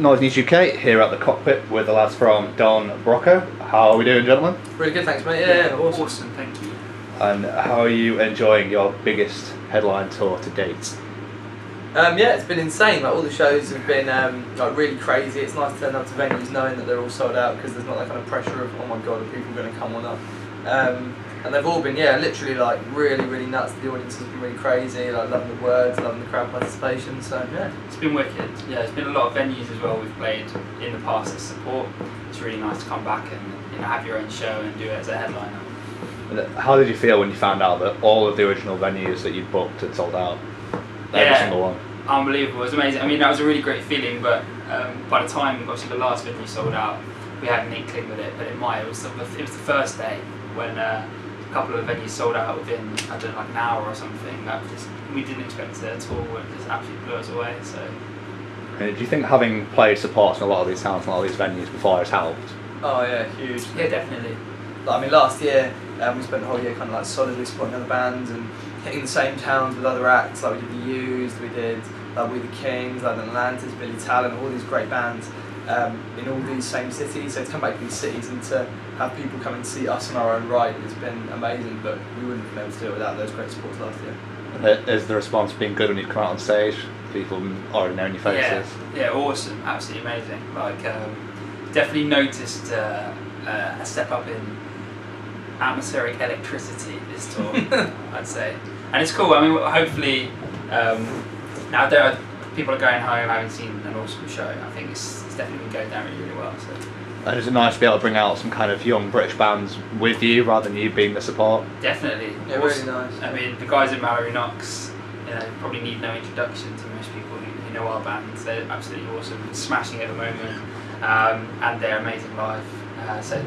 NoiseNewsUK here at the cockpit with the lads from Don Broco. How are we doing, gentlemen? Really good, thanks, mate. Yeah, Awesome, thank you. And how are you enjoying your biggest headline tour to date? Yeah, it's been insane. Like all the shows have been like really crazy. It's nice to turn up to venues knowing that they're all sold out because there's not that kind of pressure of, oh my god, are people going to come or not? And they've all been, yeah, literally like really nuts. The audience has been really crazy. Like loving the words, loving the crowd participation. So yeah, it's been wicked. Yeah, it's been a lot of venues as well. We've played in the past as support. It's really nice to come back and have your own show and do it as a headliner. How did you feel when you found out that all of the original venues that you'd booked had sold out? Every single one. Unbelievable. It was amazing. I mean, that was a really great feeling. But by the time obviously the last venue sold out, we had an inkling with it. But it was the first day when a couple of venues sold out within, I don't know, like an hour or something. We didn't expect it at all. It just absolutely blew us away. So. Do you think having played supports in a lot of these towns and a lot of these venues before has helped? Oh yeah, huge. Yeah, definitely. Like, I mean, last year we spent the whole year kind of like solidly supporting other bands and hitting the same towns with other acts. Like we did The Used, we did like We the Kings, like Atlantis, Billy Talent, all these great bands in all these same cities. So to come back to these cities and to have people come and see us on our own right has been amazing. But we wouldn't have been able to do it without those great supports last year. Is the response been good when you come out on stage? People already knowing your faces? Yeah, awesome, absolutely amazing. Like, definitely noticed a step up in atmospheric electricity this tour, I'd say. And it's cool. I mean, hopefully, now that people are going home having seen an awesome show, I think it's definitely been going down really well. So. And is it nice to be able to bring out some kind of young British bands with you rather than you being the support? Definitely. Yeah, really nice. I mean, the guys in Mallory Knox, probably need no introduction to most people who know our bands. They're absolutely awesome, smashing at the moment, and they're amazing live. So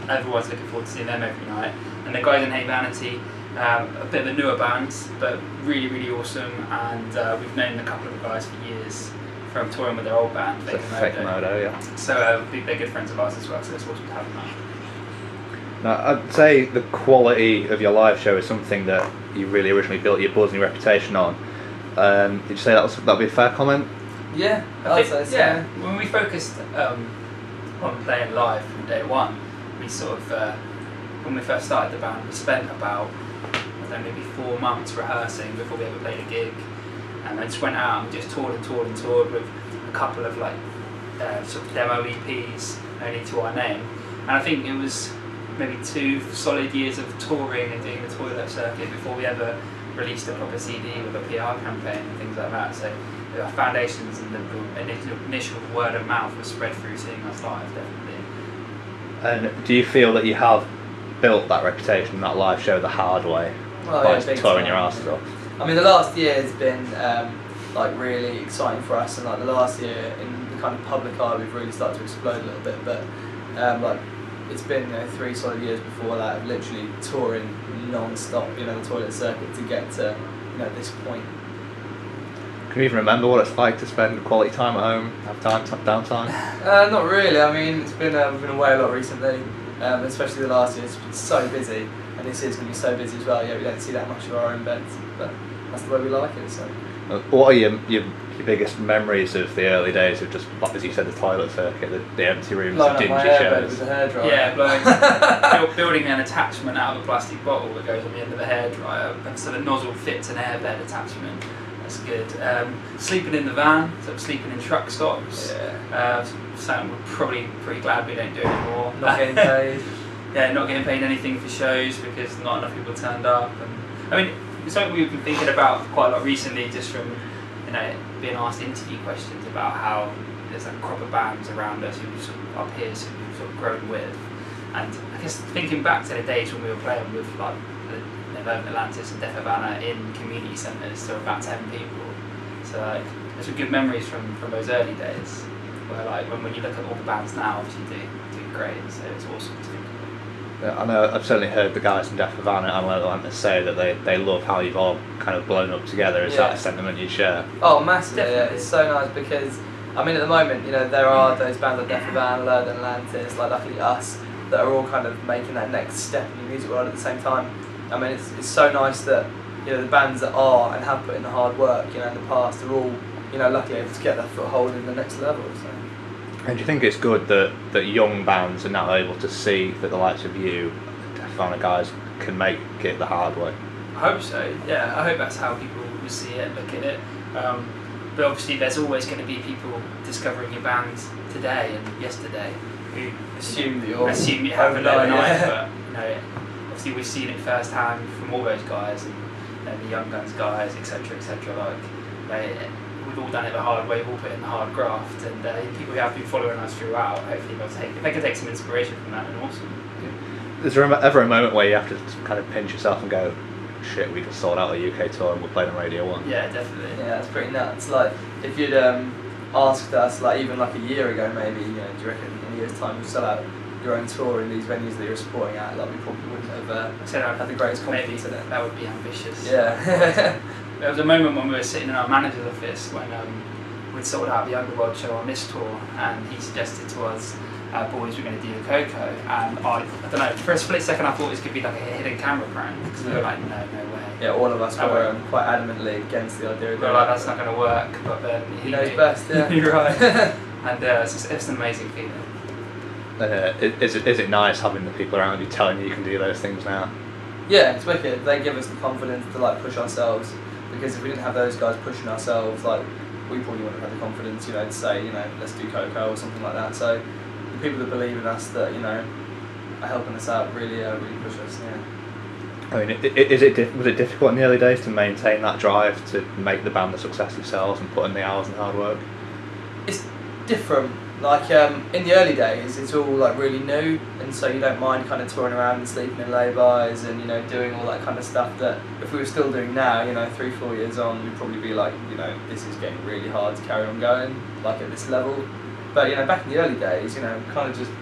everyone's looking forward to seeing them every night. And the guys in Hey Vanity, a bit of a newer band, but really awesome. And we've known a couple of the guys for years from touring with their old band, Fake Modo, yeah. So they're good friends of ours as well, so it's awesome to have them out. Now, I'd say the quality of your live show is something that you really originally built your buzz and your reputation on. Did you say that'd be a fair comment? Yeah, I'd say so. Yeah, when we focused on playing live from day one, we sort of, when we first started the band, we spent about, I don't know, maybe 4 months rehearsing before we ever played a gig. And then just went out and just toured with a couple of like sort of demo EPs only to our name. And I think it was maybe 2 solid years of touring and doing the toilet circuit before we ever released a proper CD with a PR campaign and things like that. So our foundations and the initial word of mouth was spread through seeing us live, definitely. And do you feel that you have built that reputation, that live show, the hard way by touring your arse off? I mean, the last year has been like really exciting for us, and like the last year in the kind of public eye, we've really started to explode a little bit. But like it's been 3 solid years before that of literally touring non-stop, the toilet circuit to get to this point. Can you even remember what it's like to spend quality time at home, have downtime? Not really. I mean, it's been we've been away a lot recently, especially the last year. It's been so busy, and this year's going to be so busy as well. Yeah, we don't see that much of our own beds, but that's the way we like it. So. What are your biggest memories of the early days of just, as you said, the toilet circuit, the empty rooms, the dingy shows? With a hairdryer. Yeah, building an attachment out of a plastic bottle that goes on the end of a hairdryer, and so the nozzle fits an airbed attachment. That's good. Sleeping in the van, so sleeping in truck stops. Yeah. Something we're probably pretty glad we don't do anymore. Not getting paid. Yeah, not getting paid anything for shows because not enough people turned up. And I mean, it's something we've been thinking about quite a lot recently, just from being asked interview questions about how there's a crop of bands around us who sort of our peers who we've sort of grown with, and I guess thinking back to the days when we were playing with like Atlantis and Death Havana in community centres to about 10 people. So like, there's some good memories from those early days, where like when you look at all the bands now, obviously do great. So it's awesome to. Yeah, I know I've certainly heard the guys in Death Havana and Atlantis say that they love how you've all kind of blown up together. Is that a sentiment you share? Oh, massively. Yeah. It's so nice because, I mean, at the moment, there are those bands like Death Havana, and Atlantis, like luckily us, that are all kind of making that next step in the music world at the same time. I mean, it's so nice that the bands that are and have put in the hard work, in the past, are all luckily able to get that foothold in the next level. So. And do you think it's good that young bands are now able to see that the likes of you, Death Valley guys, can make it the hard way? I hope so. Yeah, I hope that's how people will see it, look at it. But obviously, there's always going to be people discovering your band today and yesterday who assume that you have it overnight. But you know, obviously, we've seen it firsthand from all those guys and the Young Guns guys, etc., etc. Like we've all done it the hard way. We've all put in the hard graft, and people who have been following us throughout, hopefully, if they can take some inspiration from that, then awesome. Is there ever a moment where you have to kind of pinch yourself and go, shit, we just sold out a UK tour and we're playing on Radio 1? Yeah, definitely. Yeah, it's pretty nuts. Like, if you'd asked us, like, even like a year ago maybe, you know, do you reckon in a year's time you'll sell out your own tour in these venues that you're supporting at? Like, we probably wouldn't have had the greatest confidence in it. That would be ambitious. Yeah. There was a moment when we were sitting in our manager's office when we'd sold out the Underworld show on this tour, and he suggested to us, boys, we're going to do the Coco, and I don't know, for a split second I thought this could be like a hidden camera prank, because we were like, no way. Yeah, all of us were quite adamantly against the idea of we were like, that's not going to work, but then he knows best, yeah. You're right. And it's an amazing feeling. Is it nice having the people around you telling you can do those things now? Yeah, it's wicked. They give us the confidence to like push ourselves, because if we didn't have those guys pushing ourselves, like, we probably wouldn't have had the confidence, you know, to say, you know, let's do Coco or something like that. So the people that believe in us, that, you know, are helping us out, really push us. Yeah. I mean, was it difficult in the early days to maintain that drive to make the band the success yourselves and put in the hours and hard work? It's different. Like, in the early days, it's all like really new, and so you don't mind kind of touring around and sleeping in lay-bys and, you know, doing all that kind of stuff that if we were still doing now, you know, 3-4 years on, we'd probably be like, you know, this is getting really hard to carry on going, like at this level. But, you know, back in the early days, you know, kind of just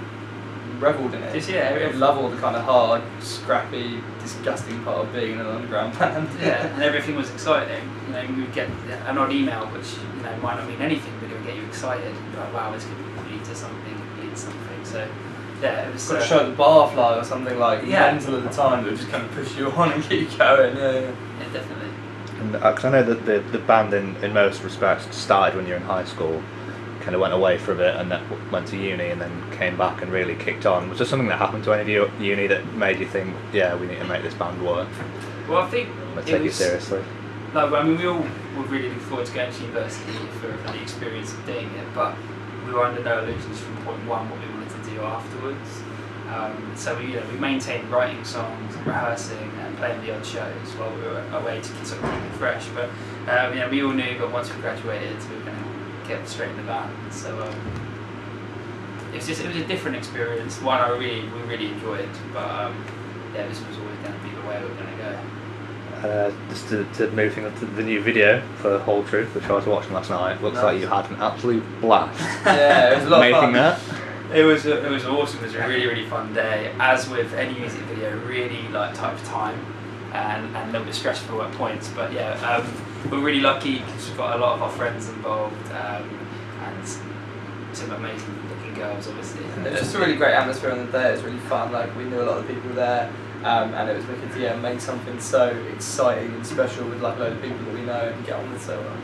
revelled in it. I love all the kind of hard, scrappy, disgusting part of being in an underground band. Yeah, and everything was exciting. You know, we would get an odd email, which, you know, might not mean anything, but it would get you excited. You're like, wow, this could lead to something, lead to something. So, yeah, it was. Got to show the barfly or something like mental at the time that would just kind of push you on and keep going. Yeah, definitely. And because I know that the band in most respects started when you were in high school, kind of went away for a bit and then went to uni and then came back and really kicked on. Was there something that happened to any of you at uni that made you think, yeah, we need to make this band work? Well, I think let's take you seriously. No, I mean, we all were really looking forward to going to university for the experience of doing it, but we were under no illusions from point one what we wanted to do afterwards. So we maintained writing songs, and rehearsing, and playing the odd shows while we were away to sort of keep it fresh. But we all knew that once we graduated, we were going to get straight in the band. So it was a different experience. One we really enjoyed, but this was always going to be the way we were going to go. Just to move things to the new video for Whole Truth, which I was watching last night, looks like you had an absolute blast. Yeah, it was a lot of fun. Making that. It was awesome. It was a really fun day. As with any music video, really like tight for time and a little bit stressful at points. But yeah, we're really lucky because we've got a lot of our friends involved and some amazing looking girls, obviously. It was just a really great atmosphere on the day. It was really fun. Like, we knew a lot of the people there. And it was wicked to make something so exciting and special with like a load of people that we know and get on with so well.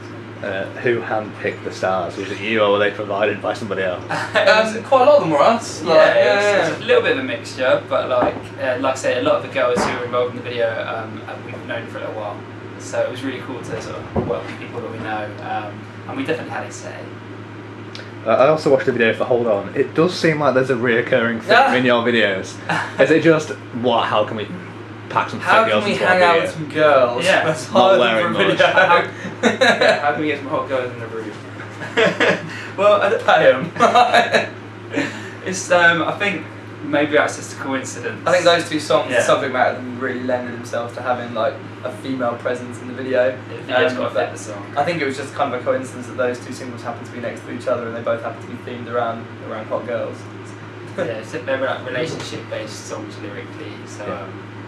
Who handpicked the stars? Was it you or were they provided by somebody else? Quite a lot of them were us. It was a little bit of a mixture, but like I say, a lot of the girls who were involved in the video we've known for a little while. So it was really cool to sort of work with people that we know, and we definitely had a say. I also watched the video for Hold On. It does seem like there's a reoccurring theme in your videos. Is it just, how can we pack some fit girls into our video? How can we hang out with some girls? Yeah. That's hard for a video. How can we get some hot girls in the room? Well, I pay them. It's, I think maybe that's just a coincidence. I think those two songs, the subject matter, really lended themselves to having like a female presence in the video. The video's got to fit the song. I think it was just kind of a coincidence that those two singles happened to be next to each other and they both happened to be themed around hot girls. Yeah, so they're like relationship-based songs lyrically, so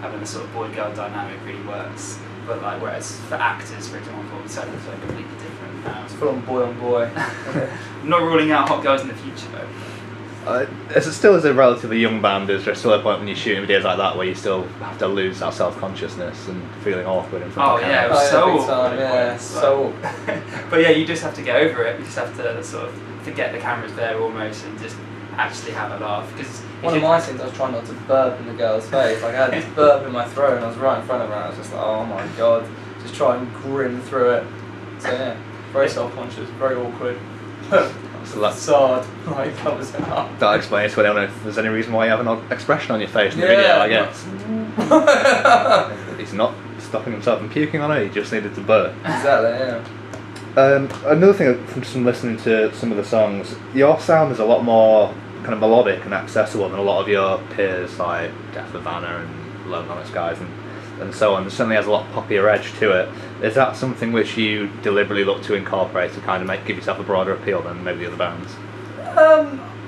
having a sort of boy-girl dynamic really works. But like, whereas for actors, for example, it's something completely different. It's full on boy on boy. I'm not ruling out hot girls in the future though. As it still is a relatively young band, is there still a point when you're shooting videos like that where you still have to lose that self-consciousness and feeling awkward in front of the camera? It was so awkward. So but yeah, you just have to get over it. You just have to sort of forget the camera's there almost and just actually have a laugh. Because one of my things, I was trying not to burp in the girl's face. Like, I had this burp in my throat and I was right in front of her and I was just like, oh my god, just try and grin through it. So yeah, very self-conscious, very awkward. So that's Facade, like, covers it up. that explains why I don't know if there's any reason why you have an odd expression on your face in the video, I guess. He's not stopping himself from puking on it, he just needed to burp. Exactly, yeah. Another thing from listening to some of the songs, your sound is a lot more kind of melodic and accessible than a lot of your peers like Def Havana and Lone Honest Guys and so on. It certainly has a lot poppier edge to it. Is that something which you deliberately look to incorporate to kind of give yourself a broader appeal than maybe the other bands?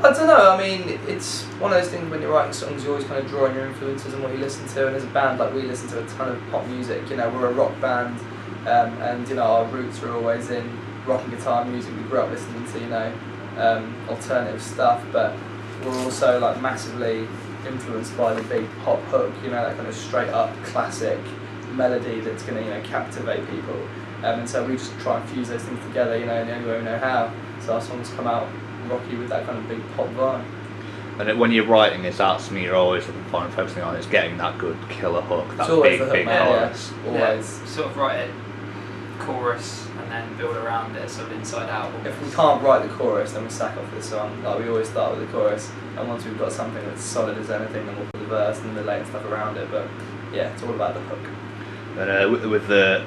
I don't know, I mean, it's one of those things when you're writing songs, you always kind of draw on your influences and what you listen to, and as a band, like, we listen to a ton of pop music, you know, we're a rock band, and, you know, our roots are always in rock and guitar music. We grew up listening to, you know, alternative stuff, but we're also, like, massively influenced by the big pop hook, you know, that kind of straight up classic melody that's going to, you know, captivate people, and so we just try and fuse those things together, you know, in the only way we know how, so our songs come out rocky with that kind of big pop vibe. And when you're writing, is that something you're always looking for and focusing on, is getting that good killer hook, that big chorus? Yeah, always. Yeah, sort of write it chorus and then build around it, sort of inside out. Almost. If we can't write the chorus, then we sack off the song. Like, we always start with the chorus, and once we've got something that's solid as anything, then we'll put the verse and the later stuff around it. But yeah, it's all about the hook. And with the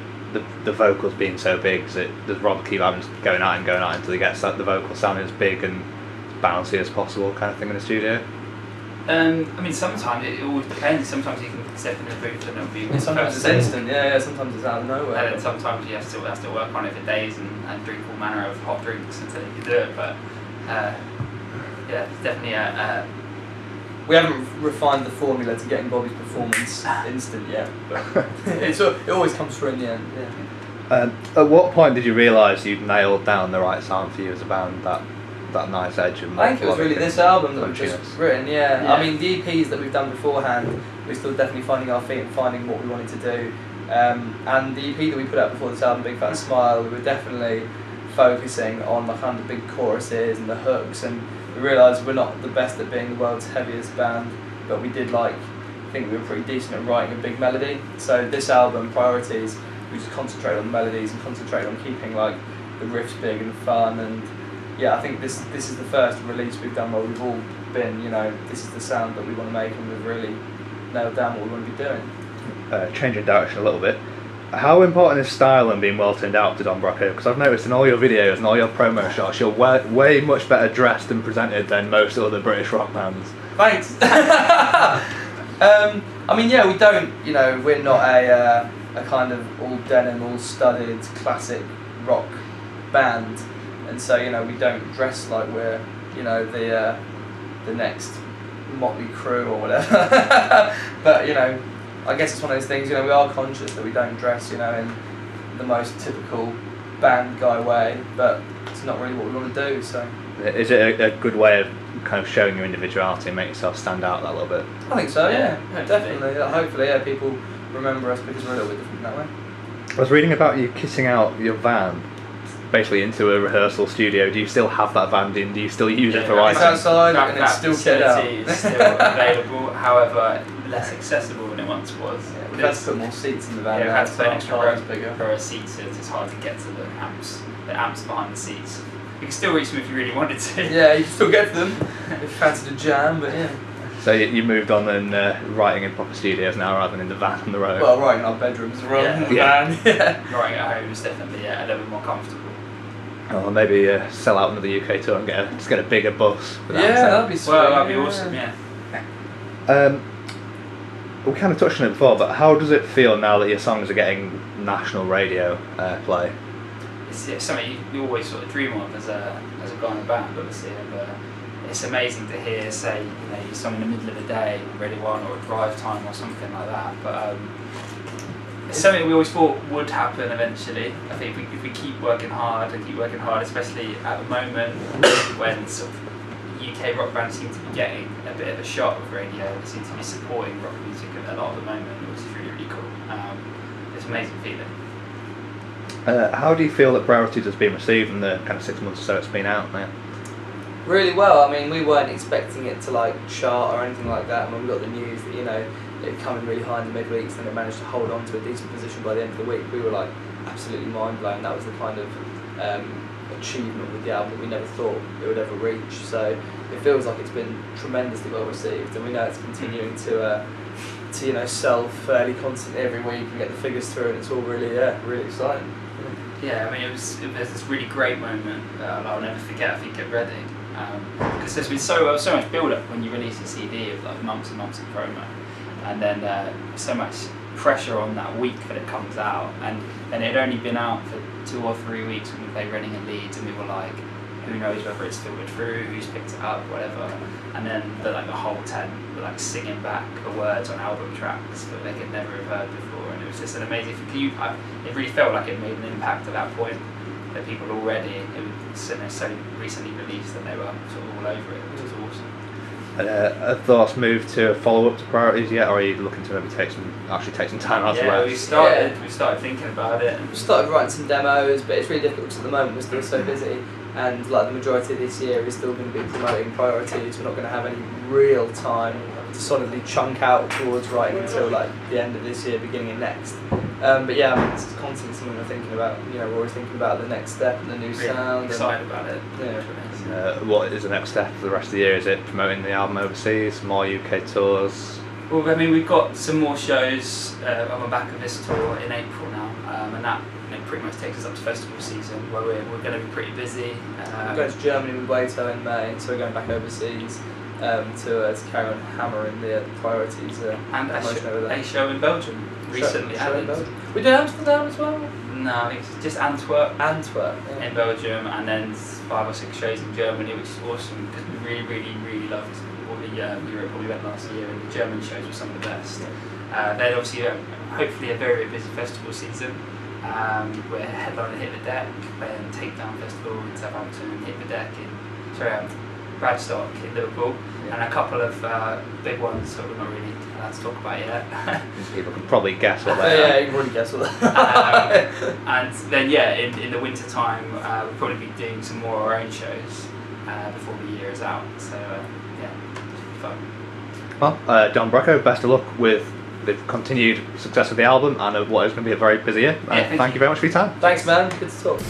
vocals being so big, does Rob keep having going out until he gets the vocal sounding as big and bouncy as possible kind of thing in the studio? I mean, sometimes it always depends. Sometimes you can step in the booth and it'll be. And sometimes it's instant, yeah. Sometimes it's out of nowhere. And then sometimes you have to work on it for days and drink all manner of hot drinks until you can do it. But yeah, it's definitely a. We haven't refined the formula to getting Bobby's performance instant yet, but it always comes through in the end. Yeah. At what point did you realise you'd nailed down the right sound for you as a band? That nice edge of. I think it was really this album that we've punchiness. just written. Yeah. I mean, the EPs that we've done beforehand, we're still definitely finding our feet and finding what we wanted to do. And the EP that we put out before this album, Big Fat Smile, we were definitely focusing on the kind of big choruses and the hooks, and we realised we're not the best at being the world's heaviest band, but we did think we were pretty decent at writing a big melody. So this album, Priorities, we just concentrate on the melodies and concentrate on keeping like the riffs big and fun, and yeah, I think this is the first release we've done where we've all been, you know, this is the sound that we want to make, and we've really nailed down what we want to be doing. Changing direction a little bit, how important is style and being well turned out to Don Broco? Because I've noticed in all your videos and all your promo shots, you're way much better dressed and presented than most other British rock bands. Thanks. I mean, yeah, we don't, you know, we're not a kind of all denim, all studded classic rock band, and so, you know, we don't dress like we're, you know, the next Motley Crue or whatever. But, you know, I guess it's one of those things, you know, we are conscious that we don't dress, you know, in the most typical band guy way, but it's not really what we want to do, so. Is it a good way of kind of showing your individuality and make yourself stand out that little bit? I think so, yeah, hopefully. definitely. Hopefully, yeah, people remember us because we're a little bit different that way. I was reading about you kitting out your van basically into a rehearsal studio. Do you still have that van in? Do you still use it for It's writing? outside and it's still kitted out. facility is still available, however, less accessible than it once was. Yeah, we've had to put more seats in the van. Yeah, we now, had to so put an our extra car's row bigger. for a seat, so it's hard to get to the amps behind the seats. You can still reach them if you really wanted to. Yeah, you can still get to them if you fancied a jam, but yeah. So you moved on and writing in proper studios now rather than in the van on the road? Well, right in our bedrooms rather than the Yeah. van. Yeah. Writing at home is definitely a little bit more comfortable. Or maybe sell out another UK tour and just get a bigger bus. Yeah, that'd be sweet. Well, that'd be awesome, yeah. We kind of touched on it before, but how does it feel now that your songs are getting national radio play? It's something you always sort of dream of as a guy in a band, obviously. And, it's amazing to hear, say, you know, your song in the middle of the day, Radio 1 or a drive time or something like that. But it's something we always thought would happen eventually. I think if we keep working hard, especially at the moment when sort of UK rock bands seem to be getting a bit of a shot with radio, they seem to be supporting rock music a lot at the moment, which is really, really cool. It's an amazing feeling. How do you feel that Priorities has been received in the kind of 6 months or so it's been out now? Really well. I mean, we weren't expecting it to like chart or anything like that. When we got the news that it had come in really high in the midweeks, and it managed to hold on to a decent position by the end of the week, we were like absolutely mind blown. That was the kind of achievement with the album that we never thought it would ever reach. So it feels like it's been tremendously well received, and we know it's continuing to sell fairly constantly every week and get the figures through, and it's all really really exciting. Yeah, I mean, it was this really great moment that I'll never forget. I think at Reading, because there's been so much build up when you release a CD of like months and months of promo, and then so much pressure on that week that it comes out, and then it had only been out for 2 or 3 weeks when we played Reading and Leeds, and we were like, who knows whether it's filtered through, who's picked it up, whatever. And then the whole 10 were like singing back the words on album tracks that they could never have heard before, and it was just an amazing thing. It really felt like it made an impact at that point, that people already, it was so recently released and they were sort of all over it, which was awesome. Have thoughts moved to follow up to priorities yet, or are you looking to maybe take some time out? Yeah, we started thinking about it. We started writing some demos, but it's really difficult because at the moment we're still so busy, and like the majority of this year is still going to be promoting priorities. We're not going to have any real time to solidly chunk out towards writing until like the end of this year, beginning of next. But yeah, I mean, it's constantly something we're thinking about. We're always thinking about the next step and the new Really sound. Excited about it. Yeah. What is the next step for the rest of the year? Is it promoting the album overseas, more UK tours? Well, I mean, we've got some more shows on the back of this tour in April now, and that pretty much takes us up to festival season, where we're going to be pretty busy. We're going to Germany with Waito in May, so we're going back overseas to carry on hammering the priorities. And a show in Belgium recently added. We do Amsterdam as well? No, it's just Antwerp. Yeah. In Belgium, and then 5 or 6 shows in Germany, which is awesome because we really, really, really loved all the Europe we went last year, and the German shows were some of the best. Then obviously, hopefully a very, very busy festival season. We're headlining Hit the Deck, then Takedown Festival in Southampton, Hit the Deck in Bradstock in Liverpool, and a couple of big ones that we're not really allowed to talk about yet. People can probably guess what they are. Yeah, you can probably guess what they are. And then in the winter time, we'll probably be doing some more of our own shows before the year is out. So yeah, it should be fun. Well, Don Broco, best of luck with the continued success of the album and of what is going to be a very busy year. Thank you very much for your time. Thanks, man. Good to talk.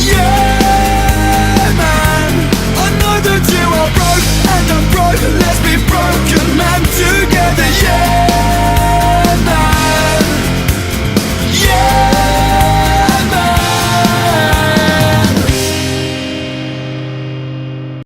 Yeah!